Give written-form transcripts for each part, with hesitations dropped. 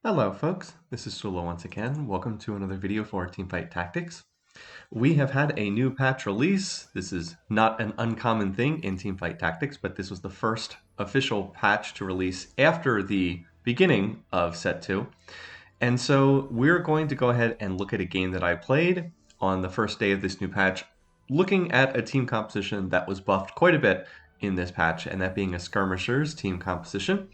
Hello folks, this is Sula once again. Welcome to another video for Teamfight Tactics. We have had a new patch release. This is not an uncommon thing in Teamfight Tactics, but this was the first official patch to release after the beginning of Set 2. And so we're going to go ahead and look at a game that I played on the first day of this new patch, looking at a team composition that was buffed quite a bit in this patch, and that being a Skirmishers team composition.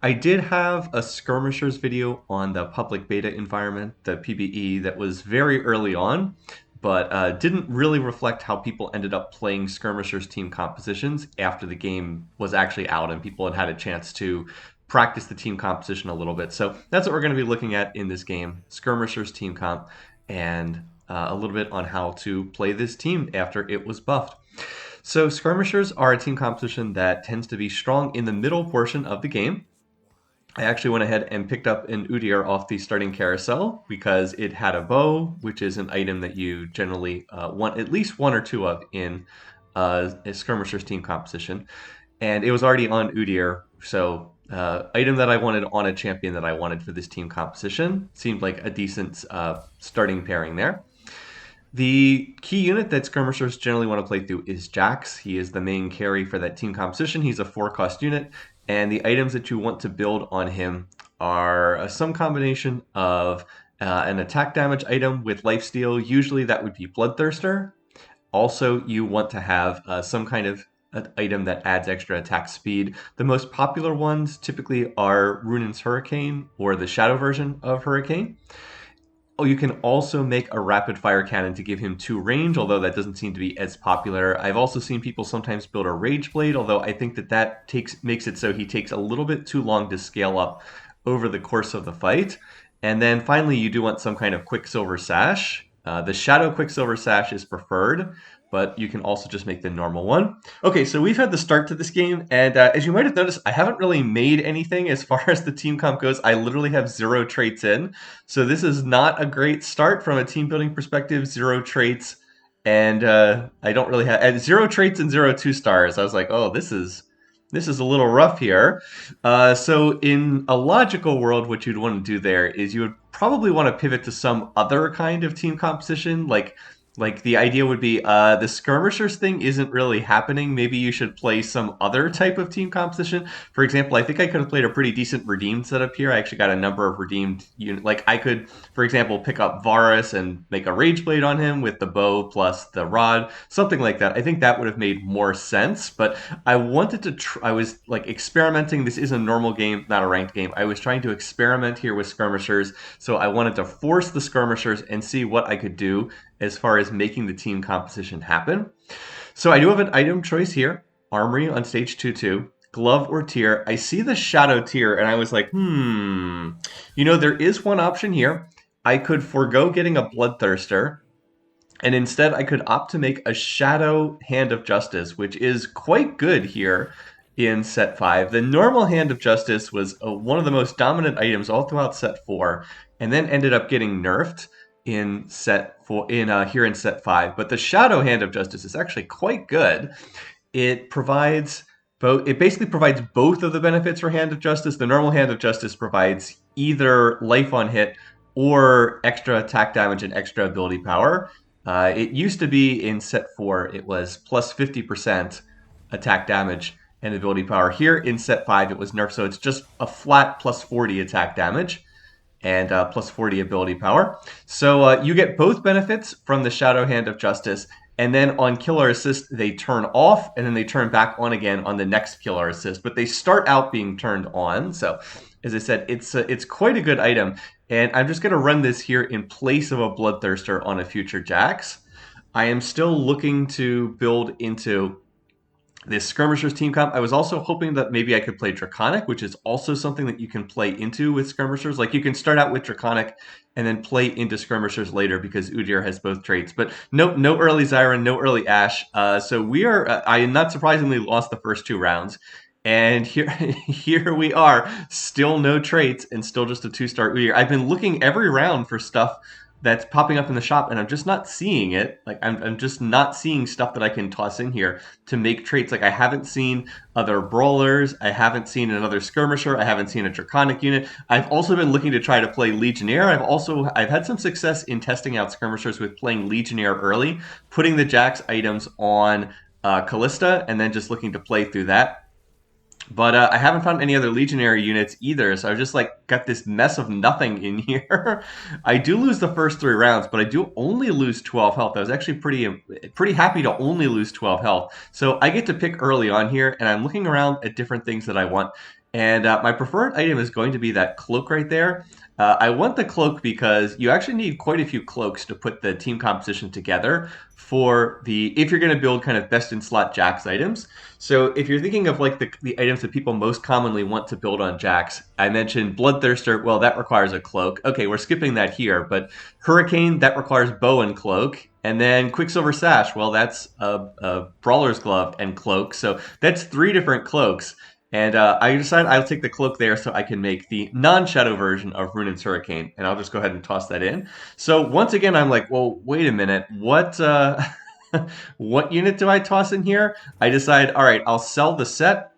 I did have a Skirmishers video on the public beta environment, the PBE, that was very early on, but didn't really reflect how people ended up playing Skirmishers team compositions after the game was actually out and people had had a chance to practice the team composition a little bit. So that's what we're going to be looking at in this game, Skirmishers team comp, and a little bit on how to play this team after it was buffed. So Skirmishers are a team composition that tends to be strong in the middle portion of the game. I actually went ahead and picked up an Udyr off the starting carousel because it had a bow, which is an item that you generally want at least one or two of in a Skirmishers team composition. And it was already on Udyr, so item that I wanted on a champion that I wanted for this team composition seemed like a decent starting pairing there. The key unit that Skirmishers generally want to play through is Jax. He is the main carry for that team composition. He's a 4-cost unit, and the items that you want to build on him are some combination of an attack damage item with lifesteal. Usually that would be Bloodthirster. Also, you want to have some kind of item that adds extra attack speed. The most popular ones typically are Runin's Hurricane or the Shadow version of Hurricane. Oh, you can also make a rapid fire cannon to give him 2 range, although that doesn't seem to be as popular. I've also seen people sometimes build a Rage Blade, although I think that makes it so he takes a little bit too long to scale up over the course of the fight. And then finally, you do want some kind of Quicksilver Sash. The Shadow Quicksilver Sash is preferred, but you can also just make the normal one. Okay, so we've had the start to this game, and as you might have noticed, I haven't really made anything as far as the team comp goes. I literally have 0 traits in, so this is not a great start from a team building perspective. 0 traits, and I don't really have 0 traits and 0 2-stars. I was like, oh, this is a little rough here. So in a logical world, what you'd want to do there is you would probably want to pivot to some other kind of team composition, like the idea would be the Skirmishers thing isn't really happening. Maybe you should play some other type of team composition. For example, I think I could have played a pretty decent redeemed setup here. I actually got a number of redeemed units. Like I could, for example, pick up Varus and make a Rage Blade on him with the bow plus the rod, something like that. I think that would have made more sense. But I wanted to. I was like experimenting. This is a normal game, not a ranked game. I was trying to experiment here with Skirmishers, so I wanted to force the Skirmishers and see what I could do as far as making the team composition happen. So I do have an item choice here. Armory on stage 2-2. Glove or tier. I see the shadow tier and I was like, there is one option here. I could forego getting a Bloodthirster, and instead I could opt to make a Shadow Hand of Justice, which is quite good here in set 5. The normal Hand of Justice was one of the most dominant items all throughout set 4, and then ended up getting nerfed in here in set 5. But the Shadow Hand of Justice is actually quite good. It provides both. It basically provides both of the benefits for Hand of Justice. The normal Hand of Justice provides either life on hit or extra attack damage and extra ability power. It used to be in set 4, it was plus 50% attack damage and ability power. Here in set 5, it was nerfed, so it's just a flat plus 40 attack damage and plus 40 ability power. So you get both benefits from the Shadow Hand of Justice, and then on Killer Assist, they turn off, and then they turn back on again on the next Killer Assist, but they start out being turned on. So, as I said, it's quite a good item, and I'm just going to run this here in place of a Bloodthirster on a future Jax. I am still looking to build into this Skirmishers team comp. I was also hoping that maybe I could play Draconic, which is also something that you can play into with Skirmishers. Like you can start out with Draconic and then play into Skirmishers later because Udyr has both traits. But no early Zyron, no early Ashe. So we are, I not surprisingly lost the first 2 rounds. And here we are, still no traits and still just a 2-star Udyr. I've been looking every round for stuff that's popping up in the shop, and I'm just not seeing it. Like I'm just not seeing stuff that I can toss in here to make traits. Like I haven't seen other brawlers, I haven't seen another skirmisher, I haven't seen a draconic unit. I've also been looking to try to play legionnaire. I've had some success in testing out skirmishers with playing legionnaire early, putting the Jax items on Callista, and then just looking to play through that. But I haven't found any other legionary units either, so I've just like got this mess of nothing in here. I do lose the first 3 rounds, but I do only lose 12 health. I was actually pretty happy to only lose 12 health. So I get to pick early on here, and I'm looking around at different things that I want. And my preferred item is going to be that cloak right there. I want the cloak because you actually need quite a few cloaks to put the team composition together if you're going to build kind of best in slot Jax items. So if you're thinking of like the items that people most commonly want to build on Jax, I mentioned Bloodthirster. Well, that requires a cloak. Okay, we're skipping that here, but Hurricane, that requires bow and cloak. And then Quicksilver Sash, well, that's a Brawler's Glove and cloak. So that's 3 different cloaks. And I decided I'll take the cloak there so I can make the non-shadow version of Runan's Hurricane. And I'll just go ahead and toss that in. So once again, I'm like, well, wait a minute. What what unit do I toss in here? I decide, all right, I'll sell the set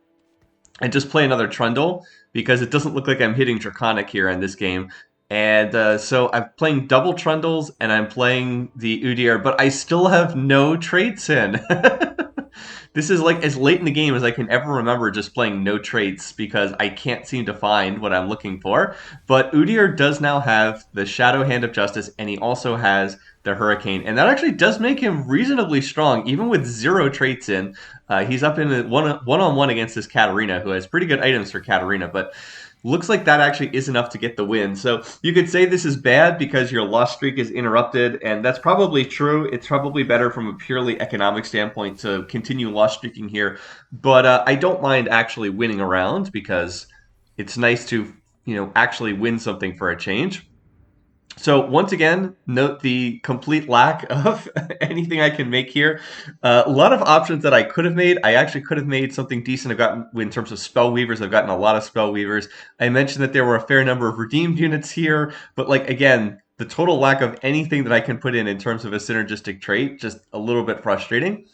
and just play another Trundle because it doesn't look like I'm hitting Draconic here in this game. And so I'm playing double Trundles and I'm playing the Udyr, but I still have no traits in. This is like as late in the game as I can ever remember just playing no traits because I can't seem to find what I'm looking for. But Udyr does now have the Shadow Hand of Justice, and he also has the Hurricane. And that actually does make him reasonably strong, even with 0 traits in. He's up in a one-on-one against this Katarina, who has pretty good items for Katarina, but looks like that actually is enough to get the win. So you could say this is bad because your loss streak is interrupted, and that's probably true. It's probably better from a purely economic standpoint to continue loss streaking here. But I don't mind actually winning a round because it's nice to, actually win something for a change. So once again, note the complete lack of anything I can make here. A lot of options that I could have made. I actually could have made something decent. I've gotten, in terms of spell weavers, I've gotten a lot of spell weavers. I mentioned that there were a fair number of redeemed units here, but like again, the total lack of anything that I can put in terms of a synergistic trait, just a little bit frustrating.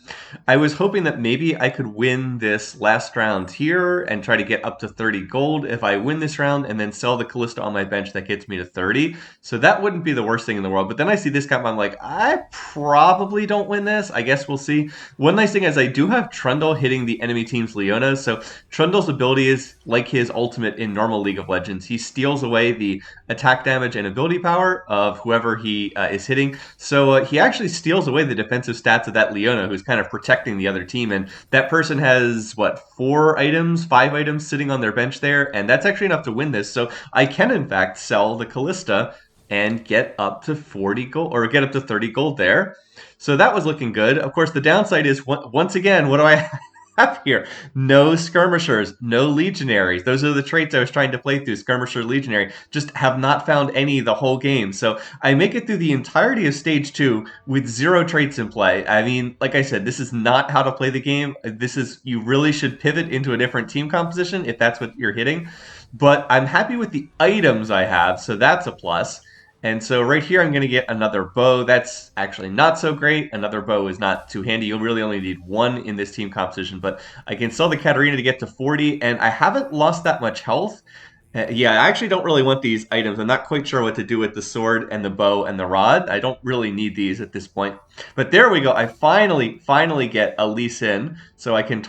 I was hoping that maybe I could win this last round here and try to get up to 30 gold if I win this round and then sell the Callista on my bench that gets me to 30. So that wouldn't be the worst thing in the world. But then I see this guy, I'm like, I probably don't win this. I guess we'll see. One nice thing is I do have Trundle hitting the enemy team's Leona. So Trundle's ability is like his ultimate in normal League of Legends. He steals away the attack damage and ability power of whoever he is hitting. So he actually steals away the defensive stats of that Leona, who's kind of protecting the other team. And that person has, 5 items sitting on their bench there. And that's actually enough to win this. So I can, in fact, sell the Callista and get up to 40 gold, or get up to 30 gold there. So that was looking good. Of course, the downside is, once again, what do I have here? No skirmishers, no legionaries. Those are the traits I was trying to play through. Skirmisher, legionary. Just have not found any the whole game. So I make it through the entirety of stage 2 with 0 traits in play. I mean, like I said, this is not how to play the game. You really should pivot into a different team composition if that's what you're hitting. But I'm happy with the items I have, so that's a plus. And so right here, I'm going to get another bow. That's actually not so great. Another bow is not too handy. You'll really only need 1 in this team composition. But I can sell the Katarina to get to 40, and I haven't lost that much health. Yeah, I actually don't really want these items. I'm not quite sure what to do with the sword and the bow and the rod. I don't really need these at this point. But there we go. I finally get a Lee Sin, so I can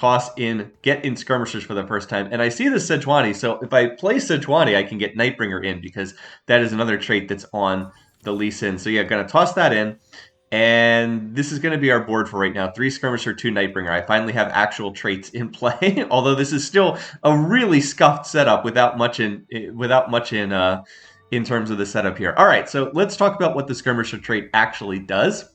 get in Skirmishers for the first time. And I see the Sejuani, so if I play Sejuani, I can get Nightbringer in because that is another trait that's on the Lee Sin. So yeah, I'm going to toss that in. And this is going to be our board for right now. 3 Skirmisher, 2 Nightbringer. I finally have actual traits in play, although this is still a really scuffed setup without much in terms of the setup here. All right, so let's talk about what the Skirmisher trait actually does.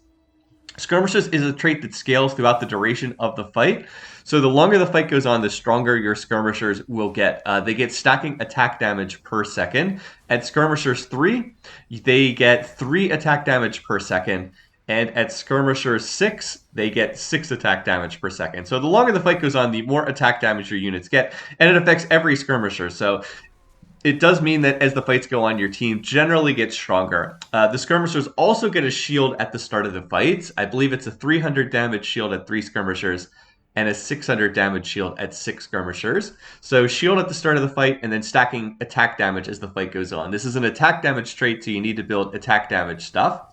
Skirmishers is a trait that scales throughout the duration of the fight. So the longer the fight goes on, the stronger your Skirmishers will get. They get stacking attack damage per second. At Skirmishers 3, they get 3 attack damage per second. And at Skirmishers 6, they get 6 attack damage per second. So the longer the fight goes on, the more attack damage your units get. And it affects every Skirmisher. So it does mean that as the fights go on, your team generally gets stronger. The skirmishers also get a shield at the start of the fights. I believe it's a 300 damage shield at 3 skirmishers and a 600 damage shield at 6 skirmishers. So shield at the start of the fight and then stacking attack damage as the fight goes on. This is an attack damage trait, so you need to build attack damage stuff.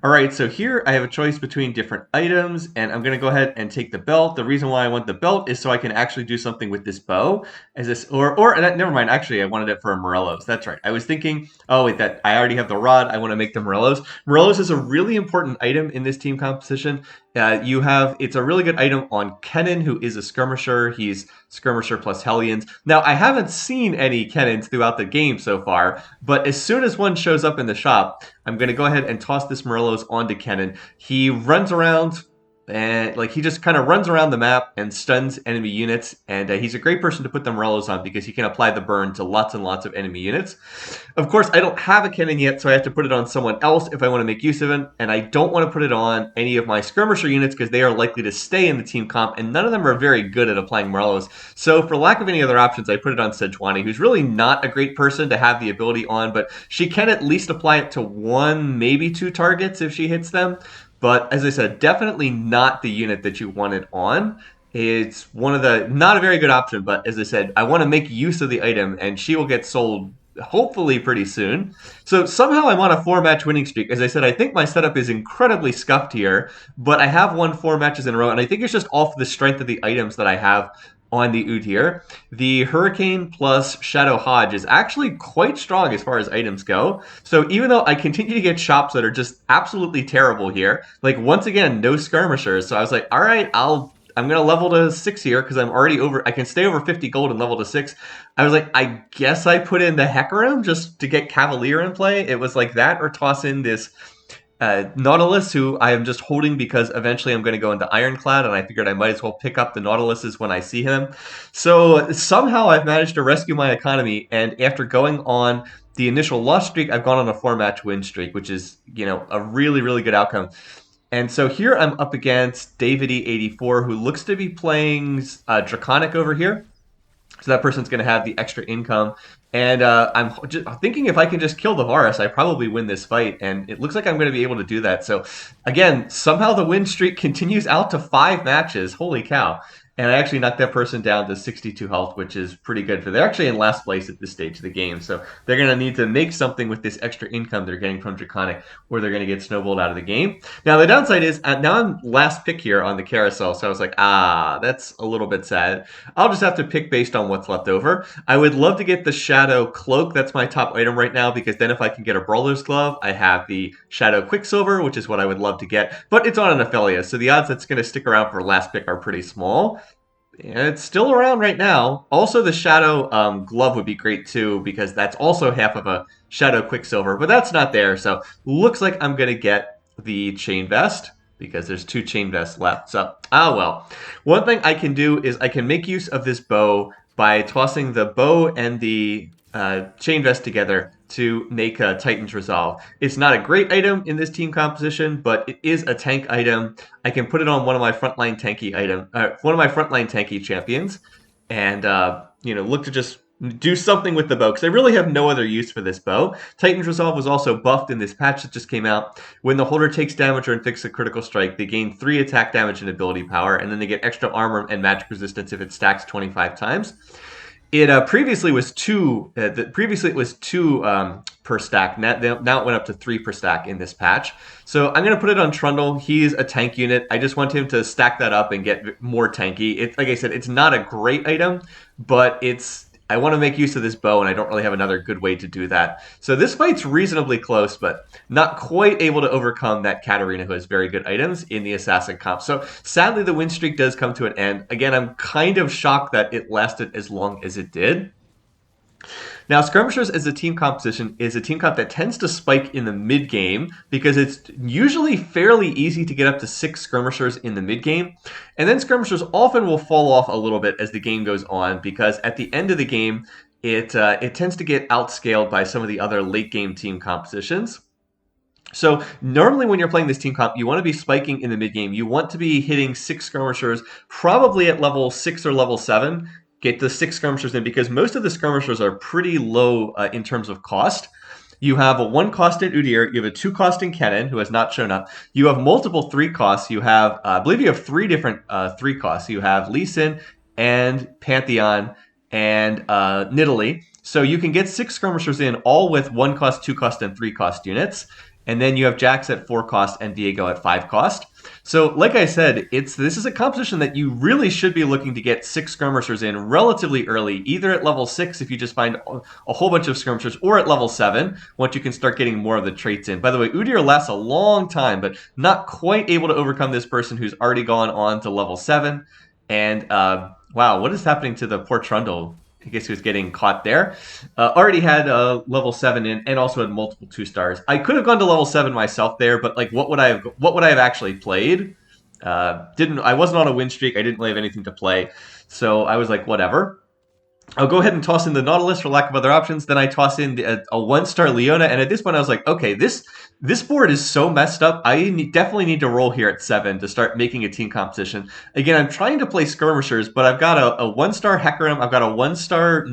All right, so here I have a choice between different items, and I'm going to go ahead and take the belt. The reason why I want the belt is so I can actually do something with this bow. As this, never mind. Actually, I wanted it for a Morello's. That's right. I was thinking, oh wait, that I already have the rod. I want to make the Morello's. Morello's is a really important item in this team composition. It's a really good item on Kennen, who is a skirmisher. He's skirmisher plus Hellions. Now, I haven't seen any Kennens throughout the game so far, but as soon as one shows up in the shop, I'm going to go ahead and toss this Morello's onto Kennen. He runs around, and he just kind of runs around the map and stuns enemy units, and he's a great person to put the Morellos on because he can apply the burn to lots and lots of enemy units. Of course, I don't have a Kennen yet, so I have to put it on someone else if I want to make use of it, and I don't want to put it on any of my skirmisher units because they are likely to stay in the team comp, and none of them are very good at applying Morellos. So for lack of any other options, I put it on Sejuani, who's really not a great person to have the ability on, but she can at least apply it to 1, maybe 2 targets if she hits them. But as I said, definitely not the unit that you want it on. It's not a very good option, but as I said, I want to make use of the item, and she will get sold hopefully pretty soon. So somehow I'm on a 4-match winning streak. As I said, I think my setup is incredibly scuffed here, but I have won 4 matches in a row, and I think it's just off the strength of the items that I have on the Oud here. The Hurricane plus Shadow Hodge is actually quite strong as far as items go. So even though I continue to get shops that are just absolutely terrible here, once again, no skirmishers. So I was like, all right, I'm going to level to 6 here because I'm already over. I can stay over 50 gold and level to 6. I was like, I guess I put in the Hecarim just to get Cavalier in play. It was like that, or toss in this Nautilus, who I am just holding because eventually I'm going to go into Ironclad, and I figured I might as well pick up the Nautiluses when I see him. So somehow I've managed to rescue my economy, and after going on the initial loss streak, I've gone on a 4-match win streak, which is, a really, really good outcome. And so here I'm up against Davide84, who looks to be playing Draconic over here. So that person's going to have the extra income. And I'm just thinking if I can just kill the Varus, I probably win this fight. And it looks like I'm going to be able to do that. So again, somehow the win streak continues out to 5 matches. Holy cow. And I actually knocked that person down to 62 health, which is pretty good. They're actually in last place at this stage of the game. So they're going to need to make something with this extra income they're getting from Draconic, or they're going to get snowballed out of the game. Now, the downside is, now I'm last pick here on the carousel. So I was like, that's a little bit sad. I'll just have to pick based on what's left over. I would love to get the Shadow Cloak. That's my top item right now, because then if I can get a Brawler's Glove, I have the Shadow Quicksilver, which is what I would love to get. But it's on an Ophelia, so the odds that's going to stick around for last pick are pretty small. And it's still around right now. Also, the Shadow Glove would be great too, because that's also half of a Shadow Quicksilver, but that's not there. So looks like I'm going to get the Chain Vest, because there's 2 Chain Vests left. So, well. One thing I can do is I can make use of this bow by tossing the bow and the Chain Vest together to make a Titan's Resolve. It's not a great item in this team composition, but it is a tank item. I can put it on one of my frontline tanky champions, and look to just do something with the bow, because I really have no other use for this bow. Titan's Resolve was also buffed in this patch that just came out. When the holder takes damage or inflicts a critical strike, they gain 3 attack damage and ability power, and then they get extra armor and magic resistance if it stacks 25 times. It previously was 2. Previously it was 2 per stack. Now it went up to 3 per stack in this patch. So I'm going to put it on Trundle. He's a tank unit. I just want him to stack that up and get more tanky. Like I said, it's not a great item, but I want to make use of this bow, and I don't really have another good way to do that. So this fight's reasonably close, but not quite able to overcome that Katarina, who has very good items in the Assassin comp. So sadly, the win streak does come to an end. Again, I'm kind of shocked that it lasted as long as it did. Now, Skirmishers as a team composition is a team comp that tends to spike in the mid-game, because it's usually fairly easy to get up to 6 Skirmishers in the mid-game. And then Skirmishers often will fall off a little bit as the game goes on, because at the end of the game, it tends to get outscaled by some of the other late-game team compositions. So normally when you're playing this team comp, you want to be spiking in the mid-game. You want to be hitting 6 Skirmishers, probably at level 6 or level 7. get the 6 skirmishers in, because most of the skirmishers are pretty low in terms of cost. You have a 1 cost in Udyr, you have a 2 cost in Kennen, who has not shown up. You have multiple 3 costs. You have, I believe you have 3 different 3 costs. You have Lee Sin and Pantheon and Nidalee. So you can get 6 skirmishers in, all with 1 cost, 2 cost, and 3 cost units. And then you have Jax at 4 cost and Diego at 5 cost. So, like I said, this is a composition that you really should be looking to get 6 skirmishers in relatively early, either at level 6 if you just find a whole bunch of skirmishers, or at level 7 once you can start getting more of the traits in. By the way, Udyr lasts a long time, but not quite able to overcome this person who's already gone on to level 7. And wow, what is happening to the poor Trundle? I guess he was getting caught there. Already had level 7 in, and also had multiple 2 stars. I could have gone to level 7 myself there, but like, what would I have actually played? I wasn't on a win streak. I didn't really have anything to play, so I was like, whatever. I'll go ahead and toss in the Nautilus for lack of other options. Then I toss in a 1-star Leona, and at this point I was like, okay, this board is so messed up. I definitely need to roll here at 7 to start making a team composition. Again, I'm trying to play Skirmishers, but I've got a 1-star Hecarim, I've got a 1-star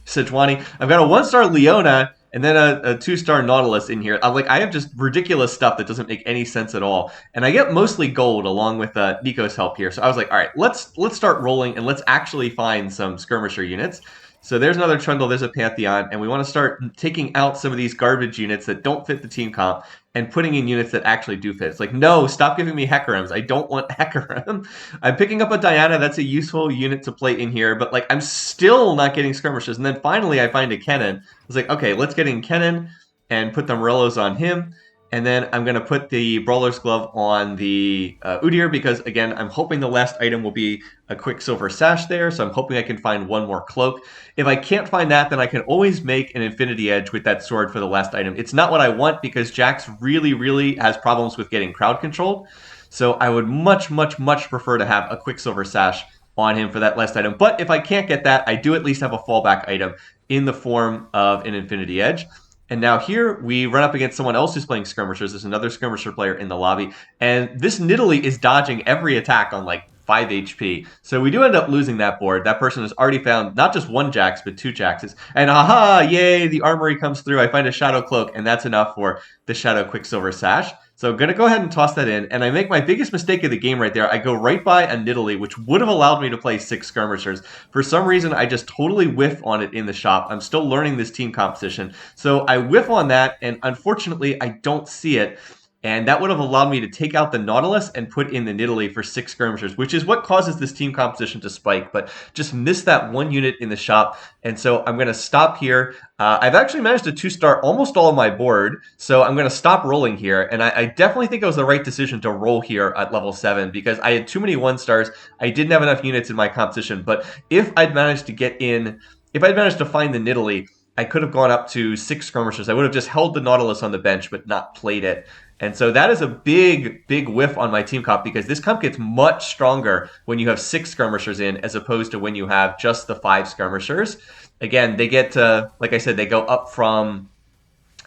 Sejuani, I've got a 1-star Leona, and then a 2-star Nautilus in here. I have just ridiculous stuff that doesn't make any sense at all. And I get mostly gold along with Nico's help here. So I was like, all right, let's start rolling and let's actually find some skirmisher units. So there's another Trundle, there's a Pantheon, and we want to start taking out some of these garbage units that don't fit the team comp and putting in units that actually do fit. It's like, no, stop giving me Hecarims. I don't want Hecarim. I'm picking up a Diana. That's a useful unit to play in here, but like, I'm still not getting skirmishers. And then finally I find a Kennen. I was like, okay, let's get in Kennen and put the Morellos on him. And then I'm going to put the Brawler's Glove on the Udyr, because, again, I'm hoping the last item will be a Quicksilver Sash there, so I'm hoping I can find one more cloak. If I can't find that, then I can always make an Infinity Edge with that sword for the last item. It's not what I want, because Jax really, really has problems with getting crowd controlled, so I would much, much, much prefer to have a Quicksilver Sash on him for that last item. But if I can't get that, I do at least have a fallback item in the form of an Infinity Edge. And now here we run up against someone else who's playing Skirmishers. There's another Skirmisher player in the lobby. And this Nidalee is dodging every attack on like 5 HP. So we do end up losing that board. That person has already found not just 1 Jax, but 2 Jaxes. And aha, yay, the armory comes through. I find a Shadow Cloak, and that's enough for the Shadow Quicksilver Sash. So I'm going to go ahead and toss that in, and I make my biggest mistake of the game right there. I go right by a Nidalee, which would have allowed me to play 6 Skirmishers. For some reason, I just totally whiff on it in the shop. I'm still learning this team composition. So I whiff on that, and unfortunately, I don't see it. And that would have allowed me to take out the Nautilus and put in the Nidalee for 6 Skirmishers, which is what causes this team composition to spike, but just missed that 1 unit in the shop. And so I'm going to stop here. I've actually managed to 2-star almost all of my board, so I'm going to stop rolling here. And I definitely think it was the right decision to roll here at level 7, because I had too many 1-stars. I didn't have enough units in my composition, but if I'd managed to find the Nidalee, I could have gone up to 6 Skirmishers. I would have just held the Nautilus on the bench, but not played it. And so that is a big, big whiff on my team comp, because this comp gets much stronger when you have 6 Skirmishers in, as opposed to when you have just the 5 Skirmishers. Again, they get, like I said, they go up from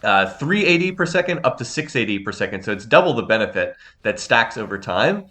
380 per second up to 680 per second. So it's double the benefit that stacks over time.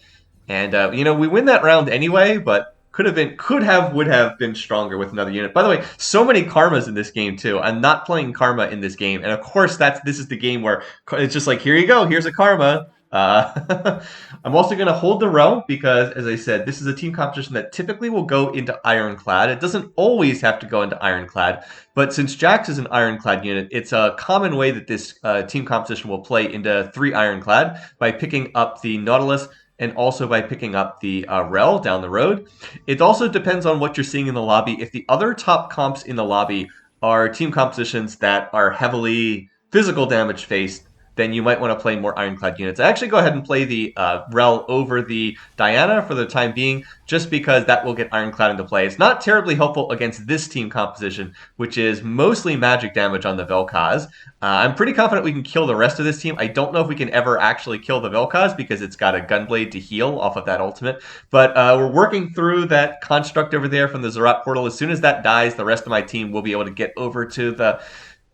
And, we win that round anyway, but would have been stronger with another unit. By the way, so many karmas in this game too. I'm not playing karma in this game, and of course this is the game where it's just like, here you go, here's a karma. I'm also going to hold the row, because, as I said, this is a team competition that typically will go into Ironclad. It doesn't always have to go into Ironclad, but since Jax is an Ironclad unit, it's a common way that this team competition will play into 3 Ironclad by picking up the Nautilus, and also by picking up the Rel down the road. It also depends on what you're seeing in the lobby. If the other top comps in the lobby are team compositions that are heavily physical damage faced, then you might want to play more Ironclad units. I actually go ahead and play the Rel over the Diana for the time being, just because that will get Ironclad into play. It's not terribly helpful against this team composition, which is mostly magic damage on the Vel'Koz. I'm pretty confident we can kill the rest of this team. I don't know if we can ever actually kill the Vel'Koz, because it's got a Gunblade to heal off of that ultimate. But we're working through that construct over there from the Zerat portal. As soon as that dies, the rest of my team will be able to get over to the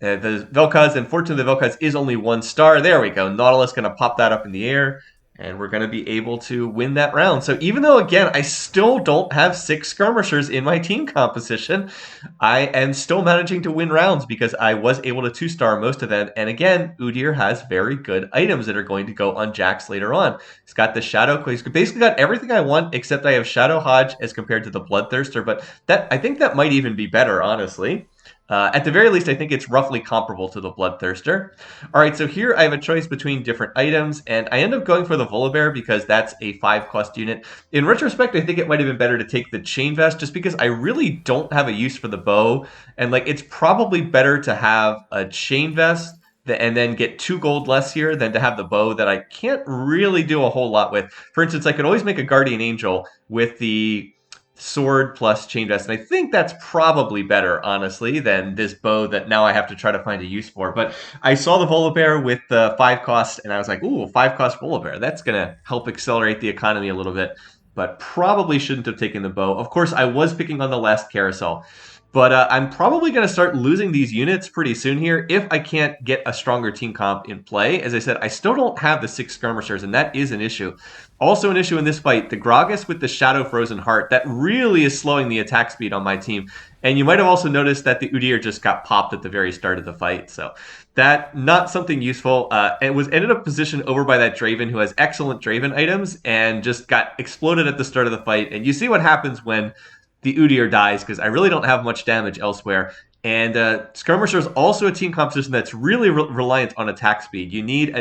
Vel'Koz. Unfortunately, the Vel'Koz is only 1 star. There we go. Nautilus going to pop that up in the air. And we're going to be able to win that round. So even though, again, I still don't have 6 skirmishers in my team composition, I am still managing to win rounds because I was able to 2-star most of them. And again, Udyr has very good items that are going to go on Jax later on. He's got the Shadow. He's basically got everything I want, except I have Shadow Hodge as compared to the Bloodthirster. But I think that might even be better, honestly. At the very least, I think it's roughly comparable to the Bloodthirster. All right, so here I have a choice between different items, and I end up going for the Volibear because that's a 5-cost unit. In retrospect, I think it might have been better to take the Chain Vest just because I really don't have a use for the bow, and like it's probably better to have a Chain Vest and then get 2 gold less here than to have the bow that I can't really do a whole lot with. For instance, I could always make a Guardian Angel with the sword plus chain vest, and I think that's probably better, honestly, than this bow that now I have to try to find a use for. But I saw the Volibear with the 5-cost, and I was like, ooh, 5-cost Volibear. That's going to help accelerate the economy a little bit, but probably shouldn't have taken the bow. Of course, I was picking on the last carousel. But I'm probably going to start losing these units pretty soon here if I can't get a stronger team comp in play. As I said, I still don't have the 6 skirmishers, and that is an issue. Also an issue in this fight, the Gragas with the Shadow Frozen Heart, that really is slowing the attack speed on my team. And you might have also noticed that the Udyr just got popped at the very start of the fight. So that, not something useful. It was ended up positioned over by that Draven who has excellent Draven items and just got exploded at the start of the fight. And you see what happens when the Udyr dies, because I really don't have much damage elsewhere. And Skirmisher is also a team composition that's really reliant on attack speed. You need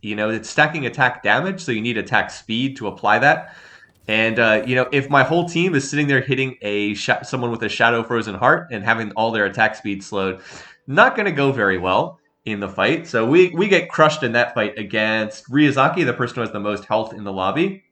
it's stacking attack damage, so you need attack speed to apply that. And if my whole team is sitting there hitting someone with a Shadow Frozen Heart and having all their attack speed slowed, not going to go very well in the fight. So we get crushed in that fight against Ryuzaki, the person who has the most health in the lobby.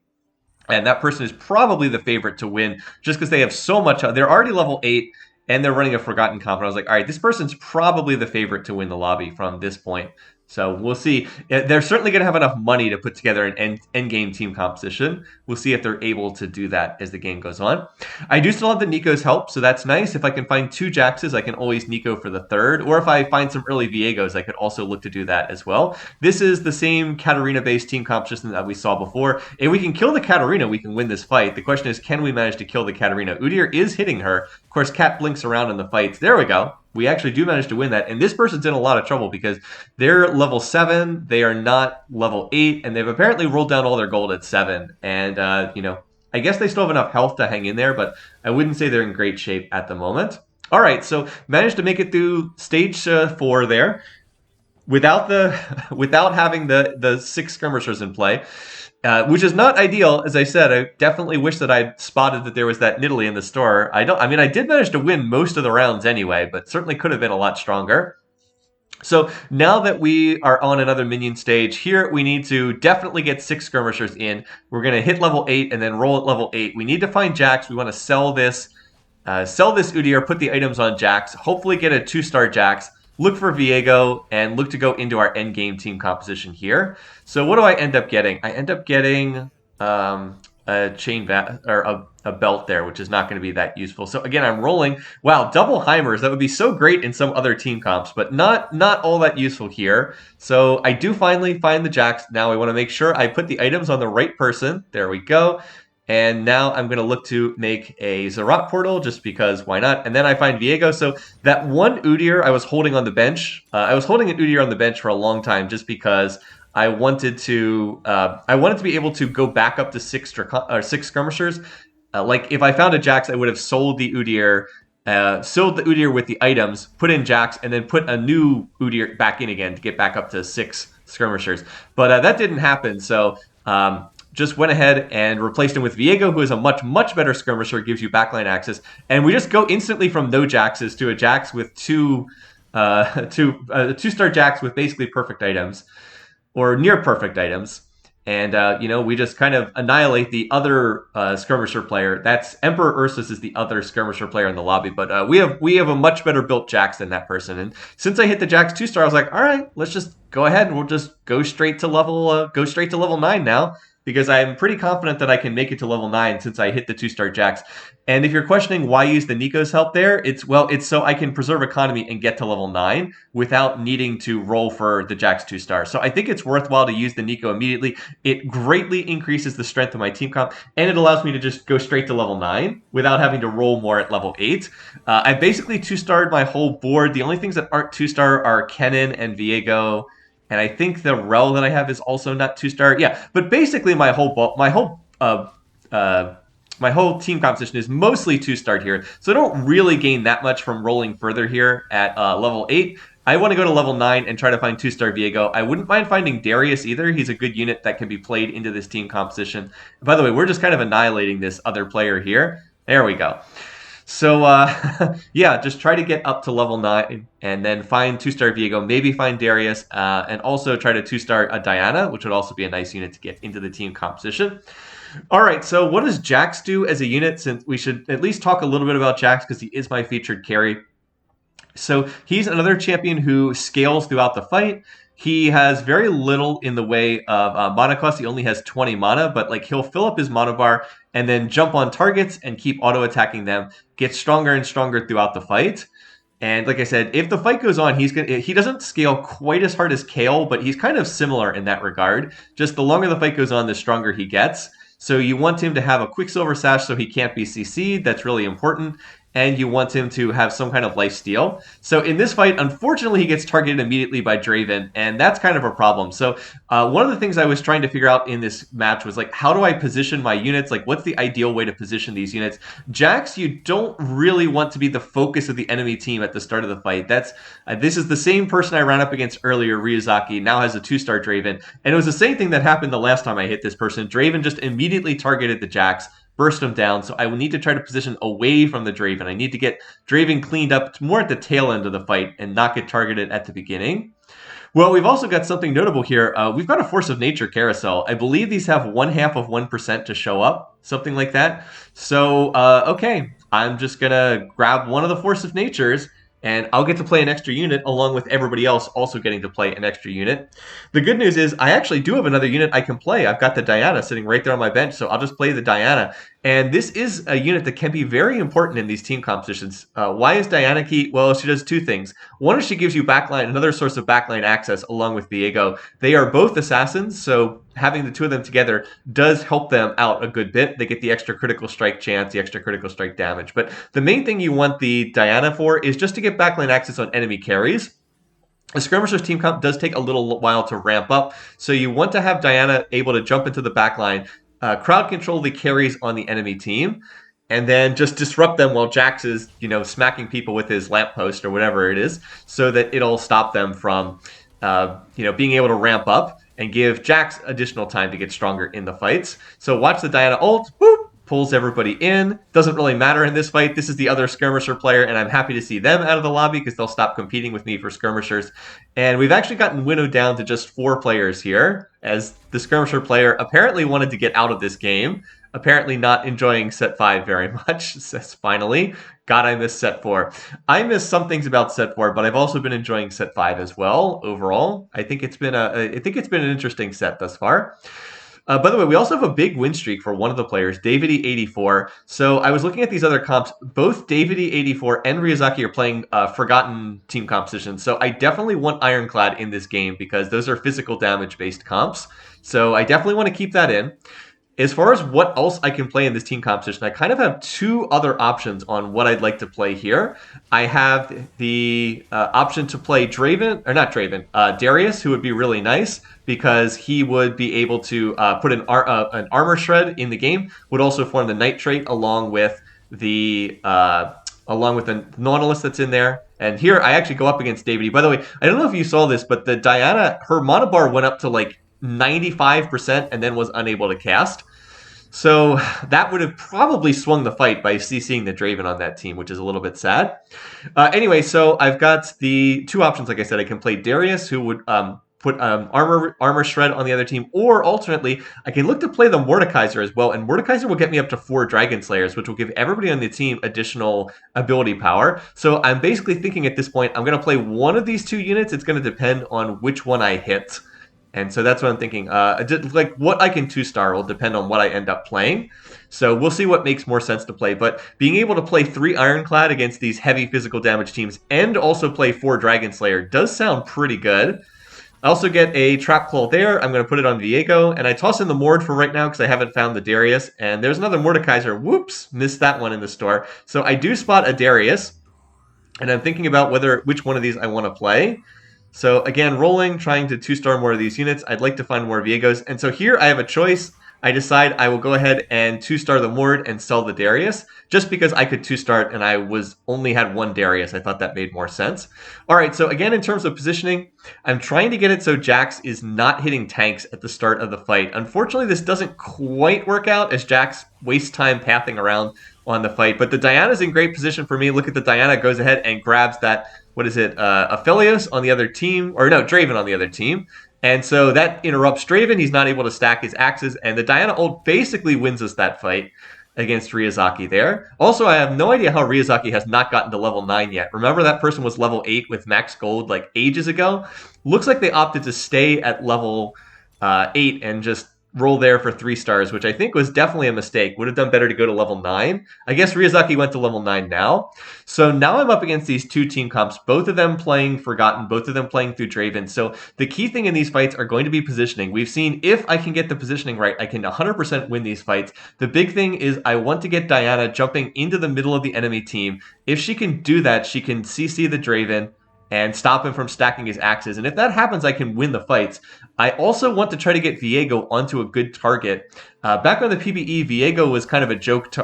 And that person is probably the favorite to win just because they have so much. They're already level 8 and they're running a Forgotten Comp. And I was like, all right, this person's probably the favorite to win the lobby from this point. So we'll see. They're certainly going to have enough money to put together an end-game team composition. We'll see if they're able to do that as the game goes on. I do still have the Nico's help, so that's nice. If I can find 2 Jaxes, I can always Nico for the 3rd. Or if I find some early Viegos, I could also look to do that as well. This is the same Katarina-based team composition that we saw before. If we can kill the Katarina, we can win this fight. The question is, can we manage to kill the Katarina? Udyr is hitting her. Of course, Kat blinks around in the fights. There we go. We actually do manage to win that. And this person's in a lot of trouble because they're level 7, they are not level 8, and they've apparently rolled down all their gold at 7. And, I guess they still have enough health to hang in there, but I wouldn't say they're in great shape at the moment. All right, so managed to make it through stage 4 there without having the 6 skirmishers in play. Which is not ideal. As I said, I definitely wish that I'd spotted that there was that Nidalee in the store. I did manage to win most of the rounds anyway, but certainly could have been a lot stronger. So now that we are on another minion stage, here we need to definitely get 6 skirmishers in. We're going to hit level 8 and then roll at level 8. We need to find Jax. We want to sell this Udyr, put the items on Jax, hopefully get a 2-star Jax. Look for Viego, and look to go into our endgame team composition here. So what do I end up getting? I end up getting a chain or a belt there, which is not going to be that useful. So again, I'm rolling. Wow, double Heimers. That would be so great in some other team comps, but not all that useful here. So I do finally find the Jax. Now I want to make sure I put the items on the right person. There we go. And now I'm going to look to make a Zerat portal just because why not? And then I find Viego. So that one Udyr I was holding on the bench. I was holding an Udyr on the bench for a long time just because I wanted to be able to go back up to 6 skirmishers. Like if I found a Jax, I would have sold the Udyr with the items, put in Jax, and then put a new Udyr back in again to get back up to 6 skirmishers. But that didn't happen. So just went ahead and replaced him with Viego, who is a much better skirmisher, gives you backline access, and we just go instantly from no Jaxes to a Jax with 2-star Jax with basically perfect items, or near perfect items, and we just kind of annihilate the other skirmisher player. That's Emperor Ursus is the other skirmisher player in the lobby, but we have a much better built Jax than that person. And since I hit the Jax 2-star, I was like, all right, let's just go ahead and we'll just go straight to level 9 now. because I'm pretty confident that I can make it to level 9 since I hit the 2-star Jax. And if you're questioning why use the Nico's help there, it's so I can preserve economy and get to level 9 without needing to roll for the Jax 2-star. So I think it's worthwhile to use the Nico immediately. It greatly increases the strength of my team comp, and it allows me to just go straight to level 9 without having to roll more at level 8. I basically 2-starred my whole board. The only things that aren't 2-star are Kennen and Viego. And I think the rel that I have is also not 2-star. Yeah, but basically my whole team composition is mostly 2-starred here, so I don't really gain that much from rolling further here at level 8. I want to go to level 9 and try to find 2-star Viego. I wouldn't mind finding Darius either. He's a good unit that can be played into this team composition. By the way, we're just kind of annihilating this other player here. There we go. So, yeah, just try to get up to level 9 and then find 2-star Viego, maybe find Darius, and also try to 2-star a Diana, which would also be a nice unit to get into the team composition. All right, so what does Jax do as a unit? Since we should at least talk a little bit about Jax because he is my featured carry. So he's another champion who scales throughout the fight. He has very little in the way of mana cost. He only has 20 mana, but like he'll fill up his mana bar and then jump on targets and keep auto-attacking them, get stronger and stronger throughout the fight. And like I said, if the fight goes on, he doesn't scale quite as hard as Kale, but he's kind of similar in that regard. Just the longer the fight goes on, the stronger he gets. So you want him to have a Quicksilver Sash so he can't be CC'd. That's really important. And you want him to have some kind of life steal. So in this fight, unfortunately, he gets targeted immediately by Draven, and that's kind of a problem. So one of the things I was trying to figure out in this match was, like, how do I position my units? Like, what's the ideal way to position these units? Jax, you don't really want to be the focus of the enemy team at the start of the fight. This is the same person I ran up against earlier, Ryuzaki, now has a 2-star Draven. And it was the same thing that happened the last time I hit this person. Draven just immediately targeted the Jax, burst him down, so I will need to try to position away from the Draven. I need to get Draven cleaned up more at the tail end of the fight and not get targeted at the beginning. Well, we've also got something notable here. We've got a Force of Nature carousel. I believe these have 0.5% to show up, something like that. So, okay, I'm just going to grab one of the Force of Natures, and I'll get to play an extra unit along with everybody else also getting to play an extra unit. The good news is I actually do have another unit I can play. I've got the Diana sitting right there on my bench, so I'll just play the Diana. And this is a unit that can be very important in these team compositions. Why is Diana key? Well, she does two things. One is she gives you backline, another source of backline access along with Viego. They are both assassins, so having the two of them together does help them out a good bit. They get the extra critical strike chance, the extra critical strike damage. But the main thing you want the Diana for is just to get backline access on enemy carries. The Skirmishers team comp does take a little while to ramp up, so you want to have Diana able to jump into the backline, crowd control the carries on the enemy team, and then just disrupt them while Jax is, smacking people with his lamppost or whatever it is, so that it'll stop them from, being able to ramp up and give Jax additional time to get stronger in the fights. So watch the Diana ult, whoop, pulls everybody in. Doesn't really matter in this fight. This is the other Skirmisher player, and I'm happy to see them out of the lobby because they'll stop competing with me for Skirmishers. And we've actually gotten winnowed down to just 4 players here, as the Skirmisher player apparently wanted to get out of this game. Apparently not enjoying set 5 very much, says finally. God, I missed set 4. I missed some things about set 4, but I've also been enjoying set 5 as well, overall. I think it's been an interesting set thus far. By the way, we also have a big win streak for one of the players, Davide84. So I was looking at these other comps. Both Davide84 and Ryuzaki are playing Forgotten team compositions. So I definitely want Ironclad in this game because those are physical damage-based comps. So I definitely want to keep that in. As far as what else I can play in this team competition, I kind of have 2 other options on what I'd like to play here. I have the option to play Darius, who would be really nice because he would be able to put an armor shred in the game, would also form the Knight trait along with the Nautilus that's in there. And here I actually go up against Davide. By the way, I don't know if you saw this, but the Diana, her mana bar went up to like 95% and then was unable to cast. So that would have probably swung the fight by CCing the Draven on that team, which is a little bit sad. Anyway, so I've got the 2 options. Like I said, I can play Darius, who would put armor shred on the other team, or alternately, I can look to play the Mordekaiser as well, and Mordekaiser will get me up to 4 Dragon Slayers, which will give everybody on the team additional ability power. So I'm basically thinking at this point, I'm going to play one of these 2 units. It's going to depend on which one I hit. And so that's what I'm thinking. Like what I can 2-star will depend on what I end up playing. So we'll see what makes more sense to play. But being able to play 3 Ironclad against these heavy physical damage teams and also play 4 Dragon Slayer does sound pretty good. I also get a Trap Claw there. I'm going to put it on Viego. And I toss in the Mord for right now because I haven't found the Darius. And there's another Mordekaiser. Whoops, missed that one in the store. So I do spot a Darius. And I'm thinking about which one of these I want to play. So again, rolling, trying to 2-star more of these units. I'd like to find more Viegos. And so here I have a choice. I decide I will go ahead and 2-star the Mord and sell the Darius, just because I could 2-star and I only had 1 Darius. I thought that made more sense. All right, so again, in terms of positioning, I'm trying to get it so Jax is not hitting tanks at the start of the fight. Unfortunately, this doesn't quite work out as Jax wastes time pathing around on the fight. But the Diana's in great position for me. Look at the Diana goes ahead and grabs that, what is it, Aphelios on the other team, or no, Draven on the other team. And so that interrupts Draven. He's not able to stack his axes, and the Diana ult basically wins us that fight against Ryuzaki there. Also, I have no idea how Ryuzaki has not gotten to level 9 yet. Remember that person was level 8 with max gold like ages ago? Looks like they opted to stay at level 8 and just roll there for 3 stars, which I think was definitely a mistake. Would have done better to go to level 9. I guess Ryuzaki went to level 9 now. So now I'm up against these 2 team comps, both of them playing Forgotten, both of them playing through Draven. So the key thing in these fights are going to be positioning. We've seen if I can get the positioning right, I can 100% win these fights. The big thing is I want to get Diana jumping into the middle of the enemy team. If she can do that, she can CC the Draven and stop him from stacking his axes. And if that happens, I can win the fights. I also want to try to get Viego onto a good target. Back on the PvE, Viego was kind of a joke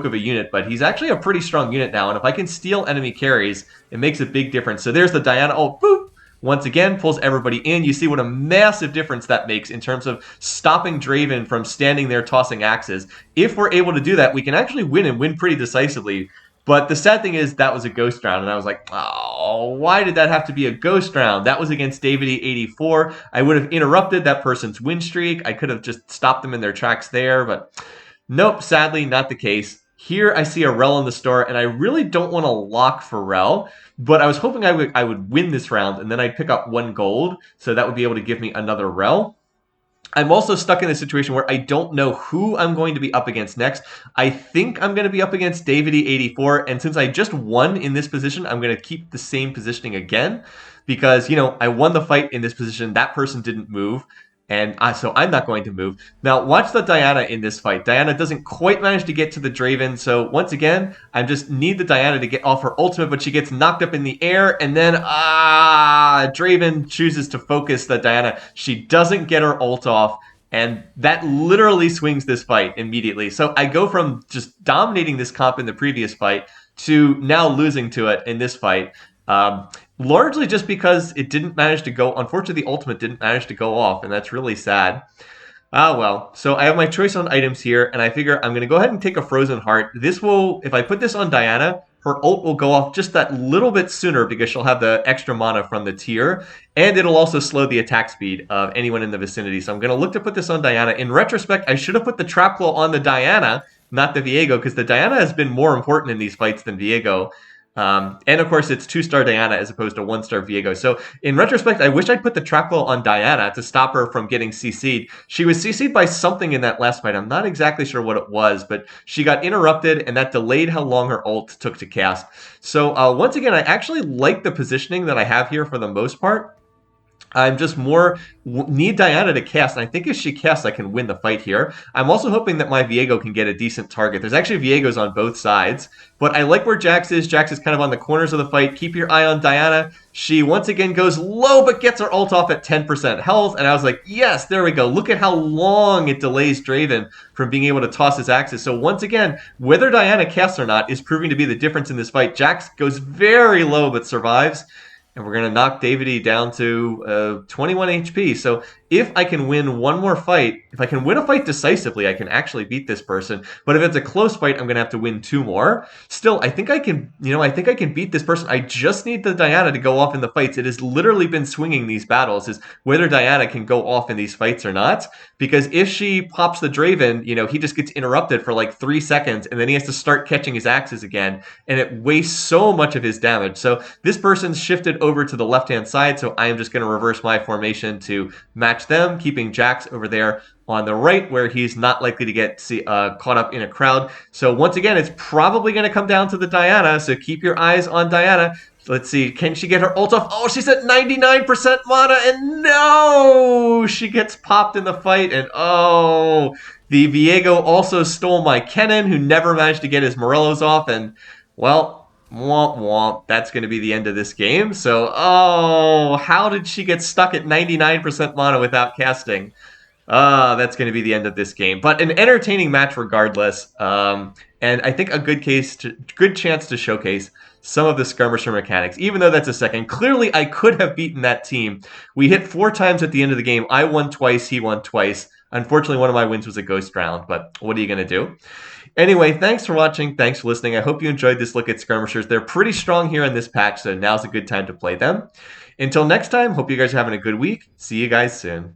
of a unit, but he's actually a pretty strong unit now. And if I can steal enemy carries, it makes a big difference. So there's the Diana. Oh, boop! Once again, pulls everybody in. You see what a massive difference that makes in terms of stopping Draven from standing there tossing axes. If we're able to do that, we can actually win and win pretty decisively. But the sad thing is that was a ghost round, and I was like, oh, why did that have to be a ghost round? That was against Davide84. I would have interrupted that person's win streak. I could have just stopped them in their tracks there, but nope, sadly, not the case. Here I see a Rel in the store, and I really don't want to lock for Rel, but I was hoping I would win this round, and then I'd pick up 1 gold, so that would be able to give me another Rel. I'm also stuck in a situation where I don't know who I'm going to be up against next. I think I'm going to be up against Davide84, and since I just won in this position, I'm going to keep the same positioning again because, you know, I won the fight in this position. That person didn't move. And so I'm not going to move. Now, watch the Diana in this fight. Diana doesn't quite manage to get to the Draven. So once again, I just need the Diana to get off her ultimate, but she gets knocked up in the air. And then, Draven chooses to focus the Diana. She doesn't get her ult off. And that literally swings this fight immediately. So I go from just dominating this comp in the previous fight to now losing to it in this fight. Largely just because it didn't manage to go. Unfortunately, the ultimate didn't manage to go off, and that's really sad. Well. So I have my choice on items here, and I figure I'm going to go ahead and take a Frozen Heart. This will, if I put this on Diana, her ult will go off just that little bit sooner because she'll have the extra mana from the tier, and it'll also slow the attack speed of anyone in the vicinity. So I'm going to look to put this on Diana. In retrospect, I should have put the Trap Claw on the Diana, not the Viego, because the Diana has been more important in these fights than Viego. And of course, it's 2-star Diana as opposed to 1-star Viego. So in retrospect, I wish I'd put the Trap Claw on Diana to stop her from getting CC'd. She was CC'd by something in that last fight. I'm not exactly sure what it was, but she got interrupted, and that delayed how long her ult took to cast. So once again, I actually like the positioning that I have here for the most part. I'm just need Diana to cast, and I think if she casts, I can win the fight here. I'm also hoping that my Viego can get a decent target. There's actually Viegos on both sides, but I like where Jax is. Jax is kind of on the corners of the fight. Keep your eye on Diana. She once again goes low, but gets her ult off at 10% health, and I was like, yes, there we go. Look at how long it delays Draven from being able to toss his axes. So once again, whether Diana casts or not is proving to be the difference in this fight. Jax goes very low, but survives. And we're going to knock Davide down to 21 HP. So if I can win one more fight, if I can win a fight decisively, I can actually beat this person. But if it's a close fight, I'm going to have to win 2 more. Still, I think I can, I think I can beat this person. I just need the Diana to go off in the fights. It has literally been swinging these battles, is whether Diana can go off in these fights or not. Because if she pops the Draven, he just gets interrupted for like 3 seconds, and then he has to start catching his axes again, and it wastes so much of his damage. So this person's shifted over to the left-hand side, so I am just going to reverse my formation to match match them, keeping Jax over there on the right where he's not likely to get caught up in a crowd. So once again, it's probably going to come down to the Diana, so keep your eyes on Diana. Let's see, can she get her ult off? Oh, she's at 99% mana, and no! She gets popped in the fight, and oh, the Viego also stole my Kennen, who never managed to get his Morellos off, and, well, womp womp, that's going to be the end of this game. So, oh, how did she get stuck at 99% mana without casting? That's going to be the end of this game. But an entertaining match regardless, and I think a good chance to showcase some of the skirmisher mechanics, even though that's a second. Clearly, I could have beaten that team. We hit 4 times at the end of the game. I won twice, he won twice. Unfortunately, one of my wins was a ghost round, but what are you going to do? Anyway, thanks for watching. Thanks for listening. I hope you enjoyed this look at skirmishers. They're pretty strong here in this patch, so now's a good time to play them. Until next time, hope you guys are having a good week. See you guys soon.